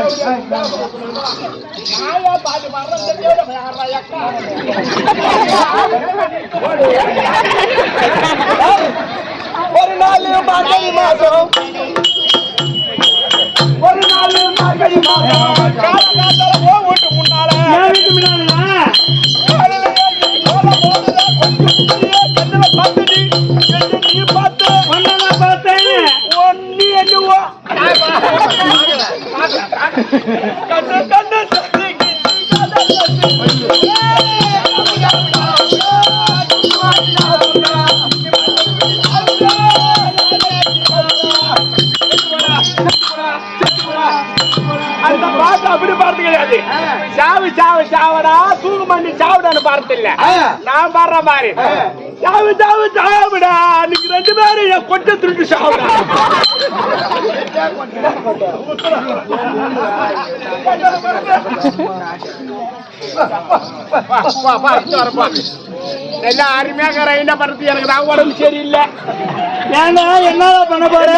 ஒரு நாள் மார்கழி மாசம் ஒரு நாள் மார்கழி மாசம் வீட்டு முன்னால அந்த பாட்டு அப்படி பார்த்து கிடையாது. சாவு சாவு சாவடா தூக்கு மண்ணி சாவுடான்னு பார்த்து இல்ல, நான் பாடுற மாதிரி சாவு சாவு சாவுடா நீங்க ரெண்டு பேரும் என் கொட்டை திருட்டு சாவுடா. எல்லாம் அருமையாக என்ன பண்றது, எனக்கு நான் உடம்பு சரியில்லை. ஏன்னா என்ன பண்ண போற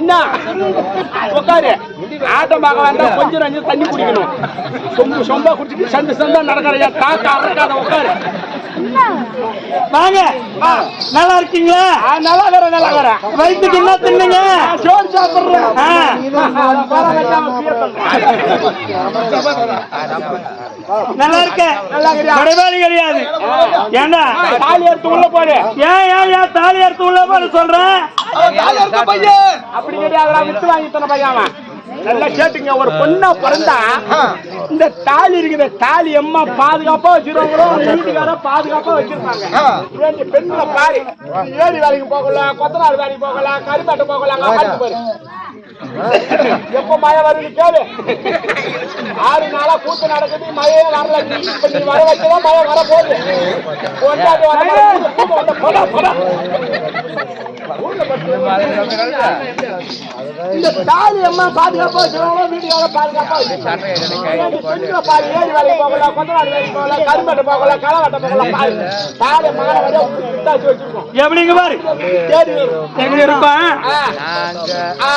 என்ன உட்காரு ஆட்டமாக வந்தா கொஞ்சம் நஞ்சு தண்ணி குடிக்கணும். சொம்பு சொம்பா குடிச்சிட்டு சந்து சந்தா நடக்கிற காக்கா அறக்காத உட்காரு. வாங்க நல்லா இருக்கீங்களா? நல்லா இருக்கிறேன் நல்லா இருக்கிறேன். வயிற்றுக்கு என்ன தின்னுங்க? சோறு சாப்பிடுறேன். நல்லா இருக்க கடைபாடி கிடையாது. ஏண்டா தாலி எடுத்து உள்ள போடு. ஏன் ஏன் தாலி எடுத்து உள்ள போடு சொல்றேன்? அப்படி கிடையாது, வித்து வாங்கி தன பையன். நல்லா கேட்டுங்க, ஒரு பொண்ணா பிறந்தா இந்த தாலி இருக்குது, தாலி எம்மா பாதுகாப்பா வச்சிருவாங்களோ வீட்டுக்கார பாதுகாப்பா வச்சிருப்பாங்க. பெண்களை பாரு, ஏரி வேலைக்கு போகலாம், கொத்தனார் வேலைக்கு போகலாம், கருப்பாட்டு போகலாம். பாரு எப்ப மழை வருது கேளு. 6 நாளா கூத்து நடக்குது, மழையே வரல. இப்ப நீ வர வச்சுதான் மழை வர போகுது. இந்த தாலி அம்மா பாதுகாப்பா வச்சுருவாங்களோ வீட்டுக்கார பாதுகாப்பா வச்சிருக்காங்க. பாரு ஏரி வேலைக்கு போகலாம், கொத்தனார் வேலைக்கு போகலாம், கருப்பாட்டு போகலாம், களவாட்ட போகலாம். தாலி மழை வர வச்சிருக்கோம். எப்படிங்க பாரு இருப்பான்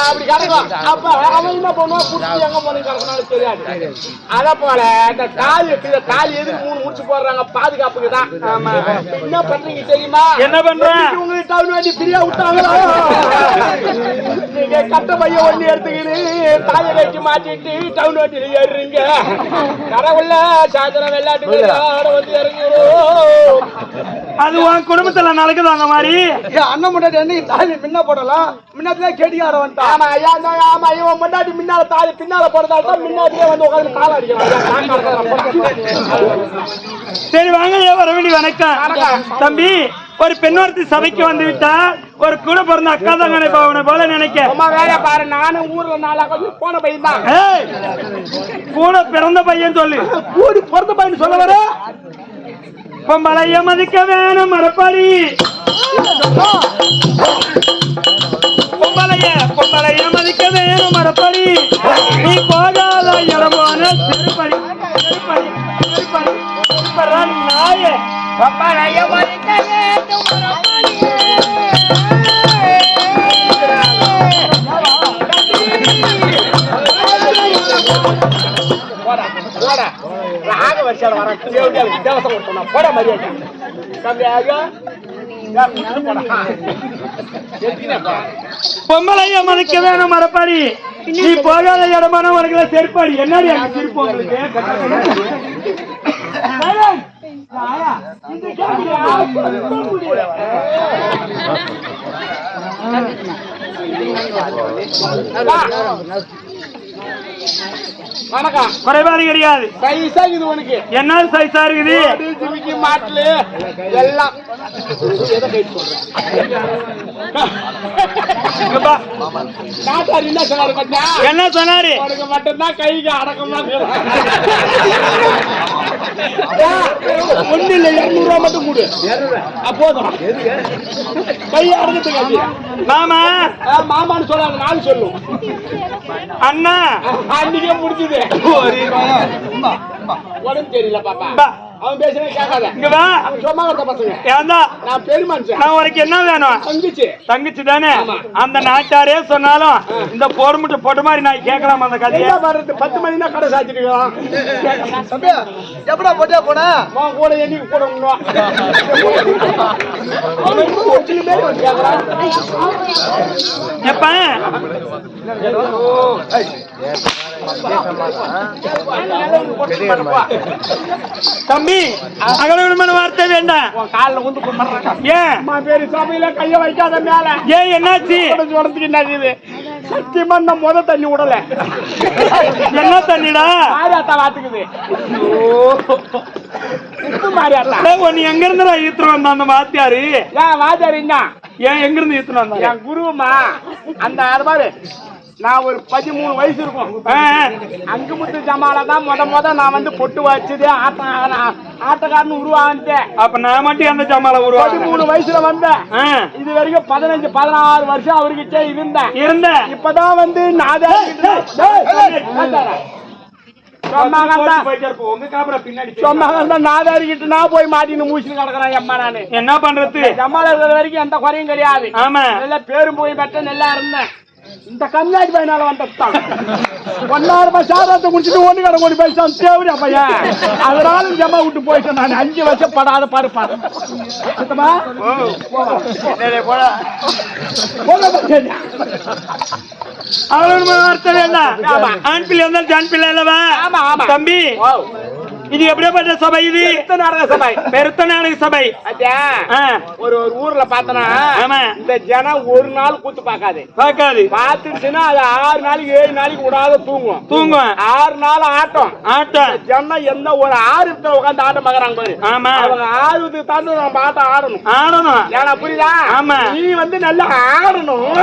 அப்படி கிடைக்கும். அப்ப அவன் என்ன பண்ணுவான், குடிச்சு எங்க போன கிடக்குனாலும் தெரியாது. அத போல இந்த தாலி இருக்குது, தாலி எதுக்கு 3 முடிச்சு போடுறாங்க, பாதுகாப்புக்கு தான். என்ன பண்றீங்க தெரியுமா? என்ன பண்றேன்? உங்களுக்கு டவுன் வண்டி ஃப்ரீயா விட்டாங்களா? நீங்க கட்ட பையன் ஒண்ணு எடுத்துக்கிட்டு தாலி கட்டி மாட்டிட்டு டவுன் வண்டியில ஏறுறீங்க. கடவுள்ல சாயந்தரம் வெள்ளாட்டு வந்து இறங்கிடும். அது உன் குடும்பத்துல நடக்குது அந்த மாதிரி. அண்ணன் முன்னாடி தாலி முன்ன போடலாம், முன்னாடியே கேடியார வந்துட்டான். ஆமா ஐயா, ஆமா இவன் முன்னாடி முன்னால தாலி பின்னால போறதால தான் முன்னாடியே வந்து உட்காந்து தாள அடிக்கிறான். சரி வாங்க வரவேண்டி. வணக்கம் தம்பி. ஒரு பெண்ணொருத்தி சபைக்கு வந்து விட்டா, ஒரு கூட பிறந்த அக்கா தான் நினைப்பா போல நினைக்க. வேற பாரு, நானும் ஊர்ல 4 போன பையன் தான். கூட பிறந்த பையன் சொல்லு, கூடி பிறந்த பையன் சொல்ல வர. பொம்பளைய மதிக்க வேணும் மரப்பாடி, பொம்பளைய மதிக்க வேணும் மரப்பாடி. நீ போகாத இடமான செருப்படி செருப்படி செருப்படி நாய. பொம்பளைய மதிக்க வேண்டும் மரப்பாடி. பொம்பளைய மதிக்க வேணும் மரப்பாடி, நீ போகாத இடமான உனக்கு செருப்பாடி. என்னடி சிரிப்பு உங்களுக்கு? வணக்கம். குறைபாடு கிடையாது. சைஸா இருக்குது உனக்கு. என்ன சைஸா இருக்குது? மாட்டுல எல்லாம் என்ன சொன்னாரு? மட்டும்தான் கைக்கு அடக்கமா ஒண்ணு இல்ல, 200 ரூபா மட்டும் கூடு போதும். கை அடக்கத்துக்கு மாமா மாமான்னு சொல்லாங்க, நாலு சொல்லும். அண்ணா அன்னைக்கே முடிஞ்சது. உடம்பு தெரியல பாப்பா. அவன் பேசுறேன் கேட்காத. இங்க வா. சும்மா இருக்க பசங்க. ஏன்டா நான் பெருமான்ச்சேன். நான் உனக்கு என்ன வேணும்? தங்கச்சி தானே. அந்த நாட்டாரே சொன்னாலும் இந்த போர்முட்டை போட்ட மாதிரி நான் கேட்கலாம். அந்த கதையை 10 மணினா கடை சாத்திருக்கலாம். எப்படா போட்டே போன கூட என்னைக்கு கூட எப்ப தம்பி அகலமான வார்த்தை வேண்டாம். காலில் வந்து ஏன் பேரு சபையில கைய வைக்காத மேல. ஏன் என்னாச்சு? உடம்புக்கு சத்தியமா நான் முத தண்ணி விடல. என்ன தண்ணிடா? மாரியாத்தா வாத்துக்குது. நீ எங்க இருந்து ஈத்துட்டு வந்த அந்த வாத்தியாரு? ஏன் வாத்தியாரு என்ன? ஏன் எங்க இருந்து ஈத்துட்டு வந்த? என் குருமா அந்த அது பாரு. நான் ஒரு 13 வயசு இருக்கும். அங்கு முத்து ஜமால தான் முத நான் வந்து பொட்டு வச்சது ஆட்டக்காரன்னு உருவாந்தேன். அப்ப நான் மட்டும் அந்த ஜமால உருவா 13 வயசுல வந்தேன். இது வரைக்கும் 15-16 வருஷம் அவர்கிட்ட இருந்தேன். இப்பதான் வந்து நாதாரிக்கிட்டு நான் போய் மாட்டின்னு மூச்சுன்னு கிடக்குறேன். அம்மா நானு என்ன பண்றது? ஜம்மால இருக்கிற வரைக்கும் எந்த குறையும் கிடையாது. ஆமா நல்லா பேரும் போய் பெற்ற நல்லா இருந்தேன். இந்த கண்ணாடி பையனால வந்துட்டான். 1 ரூபாய் சாதத்தை குடிச்சிட்டு 1 கடை ஓடி போயிட்டான். தேவையா பையன்? அதனால ஜம்மா விட்டு போயிட்டேன். நான் 5 வருஷம் படாத பாருப்பாரு. சுத்தமா வார்த்தை வேண்டாம். ஆண் பிள்ளை வந்தால் ஜான் பிள்ளை இல்லவா? தம்பி இது எப்படிப்பட்ட சபை? இது நாடக சபை, பெருத்த நாடக சபை. ஒரு ஊர்ல பார்த்தனா இந்த ஜனம் ஒரு நாள் கூத்து பார்க்காது. பார்த்துச்சுன்னா அது 6 நாளைக்கு 7 நாளைக்கு விடாத தூங்கும். 6 நாள் ஆட்டம். ஜனம் எந்த ஒரு ஆர்வத்துல உட்காந்து ஆட்டம் பாக்குறாங்க பாரு. அவங்க ஆர்வத்துக்கு தாண்டி நம்ம ஆட்டம் ஆடணும். ஏன்னா புரியுதா? நீ வந்து நல்லா ஆடணும்.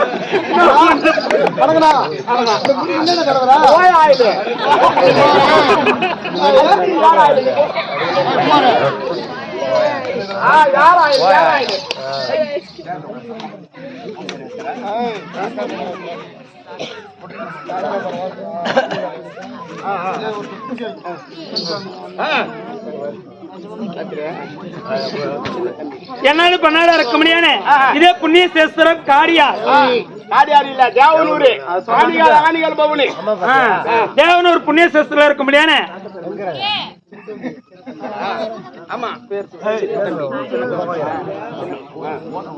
என்னாலும் பண்ணாட இருக்க முடியாது. இதே புண்ணிய சேஸ்திரம் காரியா இல்ல தேவனூர் ஆணிகள் பவனி தேவனூர் புண்ணிய சேஸ்திரம் இருக்க முடியாது.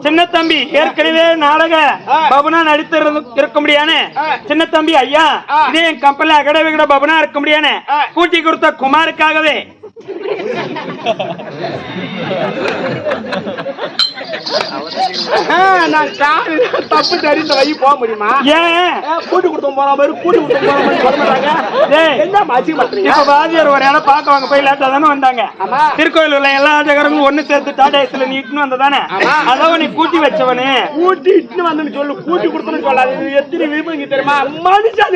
சின்ன தம்பி ஏற்கனவே நாடக பவனா நடித்து இருக்க முடியாது. சின்ன தம்பி ஐயா இதே என் கம்பெனில அகட விகட பவனா இருக்க முடியாது. கூட்டி கொடுத்த குமாருக்காகவே நான் தப்பு தெரிந்த வை போக முடியுமா? ஏன் கூட்டி கொடுத்தோம் போற மாதிரி கூட்டி வாதியார் ஒரு இடம் பார்க்க வாங்க போய் லேட்டா தானே வந்தாங்க. திருக்கோயில் உள்ள எல்லா ஆட்டக்காரங்களும் ஒண்ணு சேர்த்து டாடா ஏஸ்ல நீ இட்டுன்னு வந்ததானே. அதான் நீ கூட்டி வச்சவனே. கூட்டி இட்டுன்னு வந்து சொல்லு. கூட்டி கொடுத்தன்னு சொல்லாது. எத்தனை விரும்புங்க தெரியுமா? மனுஷன்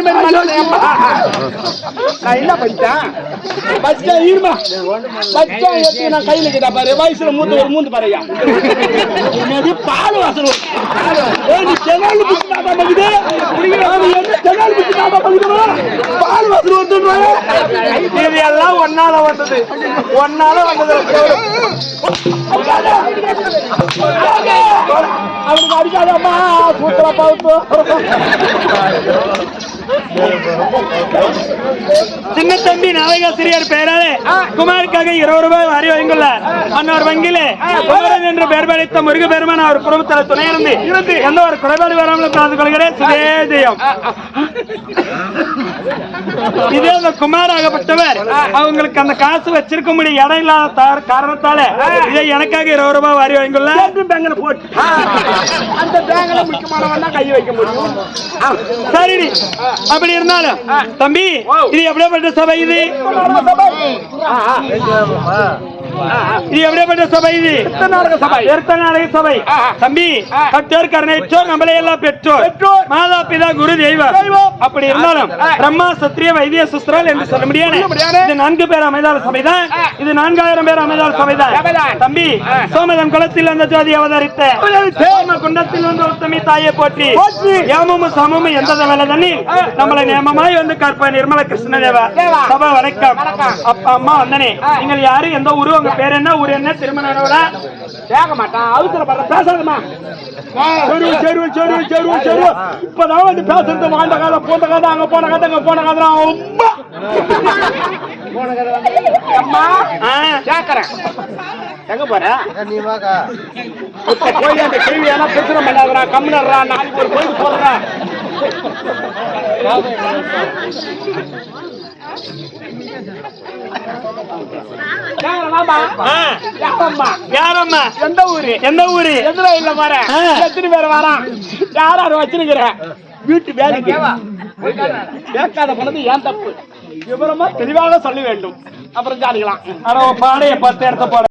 நான் என்ன பண்ணிட்டேன்? பச்சா ஈர்மா பச்சா எத்தி நான் கையில கிட்ட பாரு. வயசுல மூத்த ஒரு மூந்து பாருயா. பால் வாசல் எல்லாம் ஒன்னால வந்தது. அவனுக்கு அடிக்காதம்மா சூத்திர பவுத்து. சின்ன தம்பி நாடகாசிரியர் பெயராலே குமாருக்காக 20 ரூபாய் வரி வைங்குள்ள அன்னொரு வங்கியிலே குமரன் என்று பெயர் படைத்த முருக பெருமான் அவர் குடும்பத்தில் துணை இருந்து எந்த ஒரு குறைபாடு வராமல் கலந்து கொள்கிறேன். சுதேஜயம். இதே அந்த குமார் ஆகப்பட்டவர் அவங்களுக்கு அந்த காசு வச்சிருக்க முடியும் இடம் இல்லாத காரணத்தால இதை எனக்காக 20 ரூபாய் வரி வைங்குள்ள பேங்க்ல போட்டு அந்த பேங்க்ல முக்கியமானவன் தான் கை வைக்க முடியும். சரி அப்படி இருந்தாலும் தம்பி இது எப்படிப்பட்ட சபை? இது இது எப்படிப்பட்ட சபை? இது நாடக சபை. நாடக சபை. தம்பி, கற்றோர் கருணைச்சோர் நம்மளே எல்லாம் பெற்றோர், மாதா பிதா குரு தெய்வம். அப்படி இருந்தாலும் பிரம்மா சத்திரிய வைத்திய சுஸ்திரல் என்று சொல்ல முடியாது. இது 4 பேர் அமைதால் சபைதான். இது 4000 பேர் அமைதால் சபைதான். தம்பி, சோமதன் குலத்தில் அந்த ஜோதி அவதரித்த சோம குண்டத்தில் வந்து உத்தமி தாயை போற்றி ஏமும் சமமும் எந்த வேலை தண்ணி நம்மளை நேமமாய் வந்து கற்ப நிர்மல கிருஷ்ணதேவா சபா வணக்கம். அப்பா அம்மா வந்தனே, நீங்கள் யாரு, எந்த ஊரு, உங்க பேர் என்ன, ஊர் என்ன, திருமணம் கேட்க மாட்டான். அவசரப்படுற பேசாதமா. இப்பதான் வந்து பேசுறது வாழ்ந்த கால போன கதை, அங்க போன கதை, அங்க போன கதை. அம்மா கேக்குறேன். எங்க போற? நீ வாக்கா போய் அந்த கேள்வி எல்லாம் பிரச்சனை பண்ணாதா? கம்முனர்றா, நாளைக்கு ஒரு கோயில் போடுறா. யாரம்மா? எந்த ஊரு? எந்த ஊரு? எதுல இல்ல வர? எத்தனை பேர் வரான்? யாரும் வச்சிருக்கிற வீட்டு வேலைக்கு கேட்காத போனது ஏன் தப்பு? விவரமா தெளிவாக சொல்ல வேண்டும். அப்புறம் ஜாலிக்கலாம். பாடைய 10 இடத்த போட